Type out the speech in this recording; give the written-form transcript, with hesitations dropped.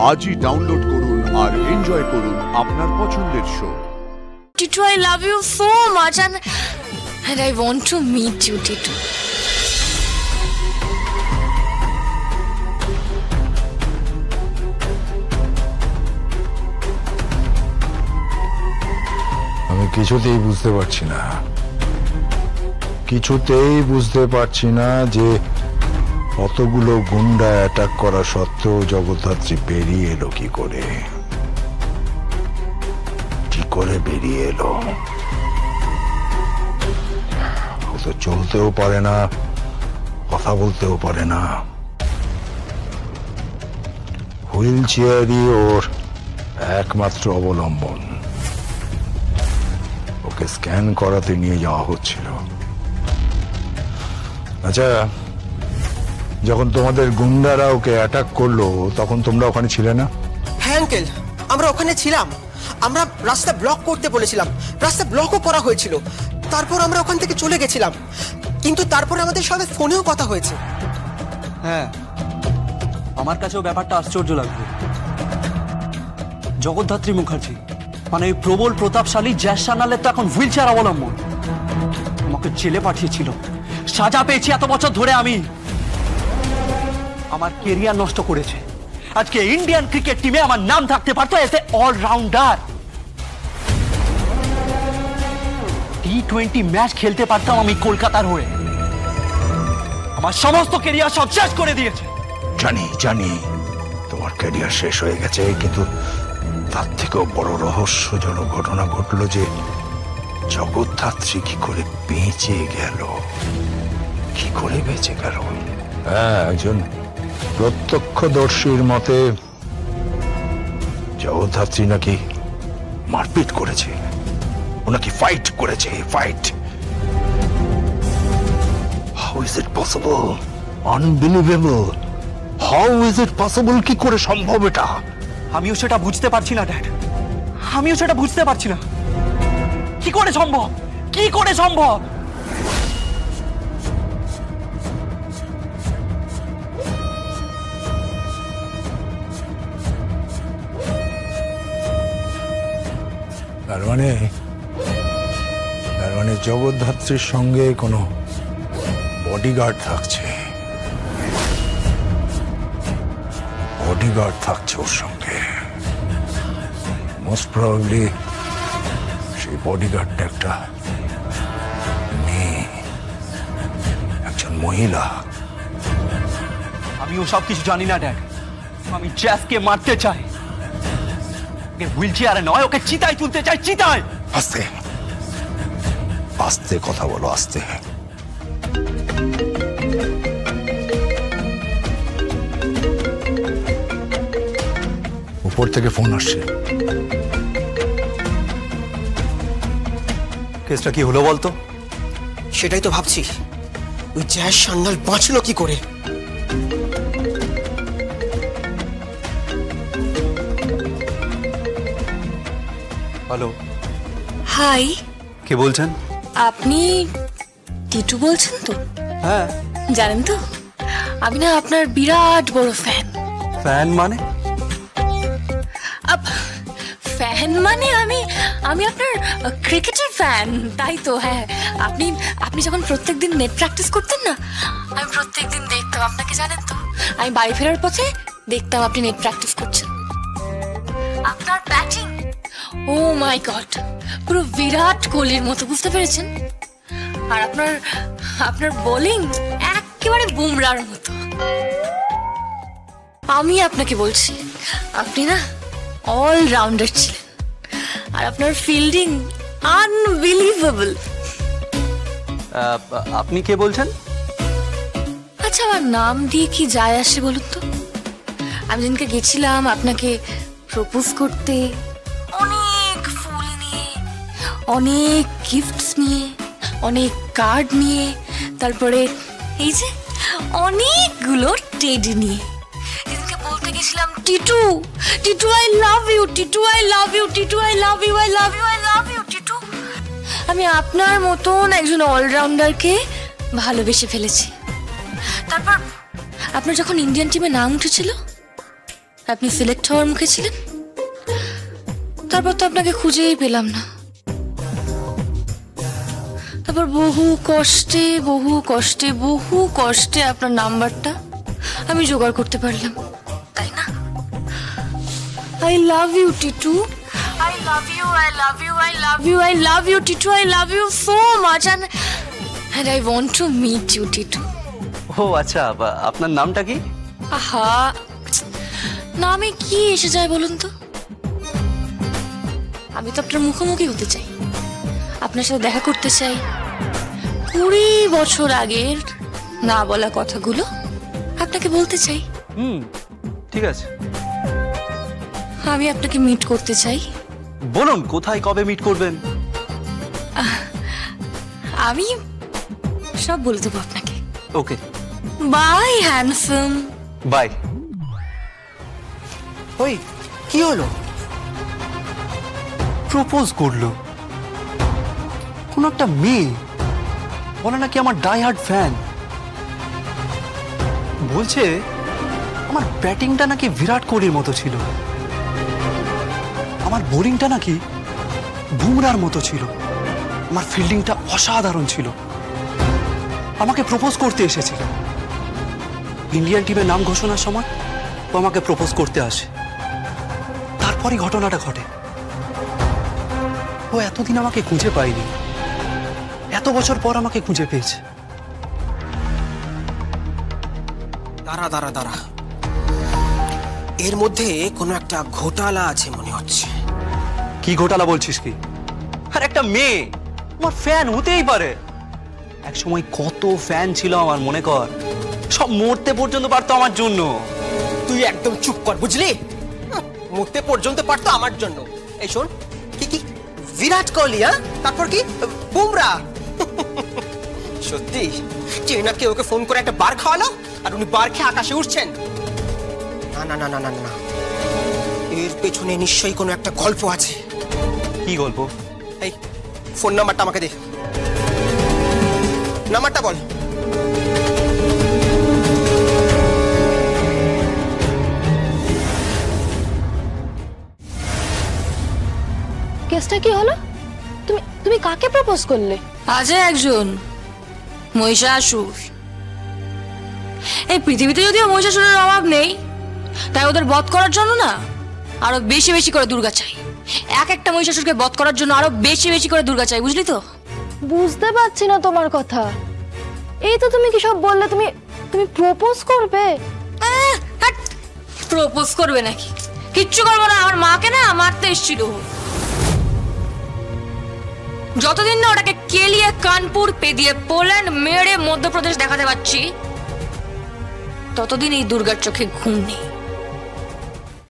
আজই ডাউনলোড করুন আর এনজয় করুন আপনার পছন্দের show. Titu, I love you so much and I want to meet you, Titu. আমি কিছুতেই বুঝতে পারছি না যে অতগুলো গুন্ডা অ্যাটাক করা সত্ত্বেও জগদ্ধাত্রী বেরিয়ে এলো কি করে বেরিয়ে এলো। ও তো চলতেও পারে না, কথা বলতেও পারে না, হুইল চেয়ারই ওর একমাত্র অবলম্বন। ওকে স্ক্যান করাতে নিয়ে যাওয়া হচ্ছিল। আচ্ছা, যখন তোমাদের গুন্ডারা ওকে অ্যাটাক করলো তখন তোমরা ওখানে ছিলে না? হ্যাঁ আঙ্কেল, আমরা ওখানে ছিলাম। আমরা রাস্তা ব্লক করতে বলেছিলাম, রাস্তা ব্লকও করা হয়েছিল। তারপর আমরা ওখান থেকে চলে গেছিলাম, কিন্তু তারপরে আমাদের সাথে ফোনেও কথা হয়েছে। হ্যাঁ, আমার কাছেও ব্যাপারটা আশ্চর্য লাগবে। জগদ্ধাত্রী মুখার্জি মানে এই প্রবল প্রতাপশালী জ্যাস সান্যালের তো এখন হুইল চেয়ার অবলম্বন। আমাকে জেলে পাঠিয়েছিল, সাজা পেয়েছি এত বছর ধরে। আমি আমার কেরিয়ার নষ্ট করেছে। আজকে ইন্ডিয়ান ক্রিকেট টিমে আমার নাম থাকতে পারতো এজ এ অলরাউন্ডার। টি-20 ম্যাচ খেলতে পারতাম আমি কলকাতার হয়ে। আমার সমস্ত কেরিয়ার সব শেষ করে দিয়েছে। জানি তোমার ক্যারিয়ার শেষ হয়ে গেছে, কিন্তু তার থেকেও বড় রহস্যজনক ঘটনা ঘটলো যে জগদ্ধাত্রী কি করে বেঁচে গেল। হ্যাঁ, একজন প্রত্যক্ষদর্শীর মতে জগদ্ধাত্রী নাকি মারপিট করেছে, ও নাকি ফাইট করেছে। How is it possible? Unbelievable. How is it possible? কি করে সম্ভব এটা? আমিও সেটা বুঝতে পারছি না ড্যাড, আমিও সেটা বুঝতে পারছি না। কি করে সম্ভব? তার মানে জগদ্ধাত্রীর সঙ্গে কোনো বডিগার্ড থাকছে ওর সঙ্গে। মোস্ট প্রবাবলি সেই বডিগার্ডটা একটা মেয়ে, একজন মহিলা। আমিও সবকিছু জানি না ড্যাড। আমি জ্যাসকে মারতে চাই, হুইল চেয়ারে নয়, ওকে চিতায় তুলতে চাই। চিতায়। আস্তে কথা বলো, আস্তে। উপর থেকে ফোন আসছে। কেসটা কি হলো বলতো? সেটাই তো ভাবছি, ওই জ্যাস সান্যাল বাঁচলো কি করে? Hello, high. কে বলছেন? আপনি টিটু বলছেন তো? হ্যাঁ। জানেন তো, আমি না আপনার বিরাট বড় ফ্যান। ফ্যান মানে? আমি আপনার ক্রিকেটের ফ্যান, তাই তো। হ্যাঁ, আপনি যখন প্রত্যেকদিন নেট প্র্যাকটিস করতেন না, আমি প্রত্যেকদিন দেখতাম আপনাকে। জানেন তো, আমি বাড়ি ফেরার পথে দেখতাম আপনি নেট প্র্যাকটিস করছেন। আপনার ব্যাটিং, ও মাই গড, পুরো বিরাট কোহলির মতো, বুঝতে পেরেছেন? আর আপনার বোলিং একেবারে বুমরার মতো। আমি আপনাকে বলছি, আপনি না অলরাউন্ডার ছিলেন। আর আপনার ফিল্ডিং আনবিলিভেবল। আপনি কে বলছেন? আচ্ছা, আমার নাম দিয়ে কি যায় আসে বলুন তো? আমি যেদিনকে গেছিলাম আপনাকে প্রপোজ করতে, অনেক ফুল নিয়ে, অনেক গিফটস নিয়ে, অনেক কার্ড নিয়ে, তারপরে এই যে অনেকগুলো টেডি নিয়ে, যেদিনকে বলতে গেছিলাম Titu, Titu I love you, Titu I love you, Titu I love you, I love you, I love you Titu. আমি আপনার মতন একজন অলরাউন্ডারকে ভালোবেসে ফেলেছি। তারপর আপনার যখন ইন্ডিয়ান টিমে নাম উঠেছিল, আপনি সিলেক্ট হওয়ার মুখে ছিলেন, তারপর তো আপনাকে খুঁজেই পেলাম না। তারপর বহু কষ্টে বহু কষ্টে বহু কষ্টে আপনার নাম্বারটা আমি জোগাড় করতে পারলাম, তাই না? I love you, Titu. I love you, I love you, I love you, I love you, Titu. I love you so much and I want to meet you, Titu. ও আচ্ছা, আপনার নামটা কি? আহা, নামে কি এসে যায় বলুন তো? আমি তো আপনার মুখোমুখি হতে চাই, আপনার সাথে দেখা করতে চাই। 20 বছর আগের না বলা কথাগুলো আপনাকে বলতে চাই। ঠিক আছে, আমি আপনাকে মিট করতে চাই। বলুন কোথায় কবে মিট করবেন? আমি সব বলে দেবো আপনাকে। ওকে, বাই হ্যান্ডসাম। বাই। ওই কি হলো? প্রপোজ করলো কোন একটা মেয়ে, বলে নাকি আমার ডাই হার্ড ফ্যান। বলছে আমার ব্যাটিংটা নাকি বিরাট কোহলির মতো ছিল, আমার বোলিংটা নাকি বুমরার মতো ছিল, আমার ফিল্ডিংটা অসাধারণ ছিল। আমাকে প্রপোজ করতে এসেছিল। ইন্ডিয়ান টিমের নাম ঘোষণার সময় ও আমাকে প্রপোজ করতে আসে। তারপরই ঘটনাটা ঘটে। ও এতদিন আমাকে খুঁজে পায়নি, এত বছর পর আমাকে খুঁজে পেয়েছে। দাঁড়া দাঁড়া দাঁড়া, এর মধ্যে কোনো একটা ঘোটালা আছে মনে হচ্ছে। কি ঘোটালা বলছিস কি? আর একটা মেয়ে আমার ফ্যান হতেই পারে? এক সময় কত ফ্যান ছিল আমার, মনে কর, সব মরতে পর্যন্ত পারতো আমার জন্য। তুই একদম চুপ কর, বুঝলি? মরতে পর্যন্ত পারতো আমার জন্য। এই শোন, কি কি বিরাট কোহলি, হ্যাঁ, তারপর কি বুমরা। সত্যি চেনাকে ওকে ফোন করে একটা বার খাওয়ালো আর উনি বার খেয়ে আকাশে উঠছেন? না না না না না না, এর পেছনে নিশ্চয়ই কোনো একটা গল্প আছে। কি গল্প? এই ফোন নাম্বারটা আমাকে দে, নাম্বারটা বল। কেসটা কি হলো? তুমি তুমি কাকে প্রপোজ করলে? আজ একজন মহিষাসুর। এই পৃথিবীতে যদিও মহিষাসুরের অভাব নেই, তাই ওদের বধ করার জন্য না আরো বেশি বেশি করে দুর্গা চাই। একটা মহিষাসুরকে বধ করার জন্য আরো বেশি বেশি করে দুর্গা চাই, বুঝলি তো? বুঝতে পারছি না তোমার কথা। এই তো তুমি কি সব বললে, তুমি তুমি প্রপোজ করবে? প্রপোজ করবে নাকি? কিচ্ছু করবো না। আমার মাকে না মারতে এসেছিল। যতদিন না ওটাকে কেলিয়ে কানপুর পেদিয়ে পোল্যান্ড মেরে মধ্যপ্রদেশ দেখাতে পারছি, ততদিন এই দুর্গার চোখে ঘুম নেই।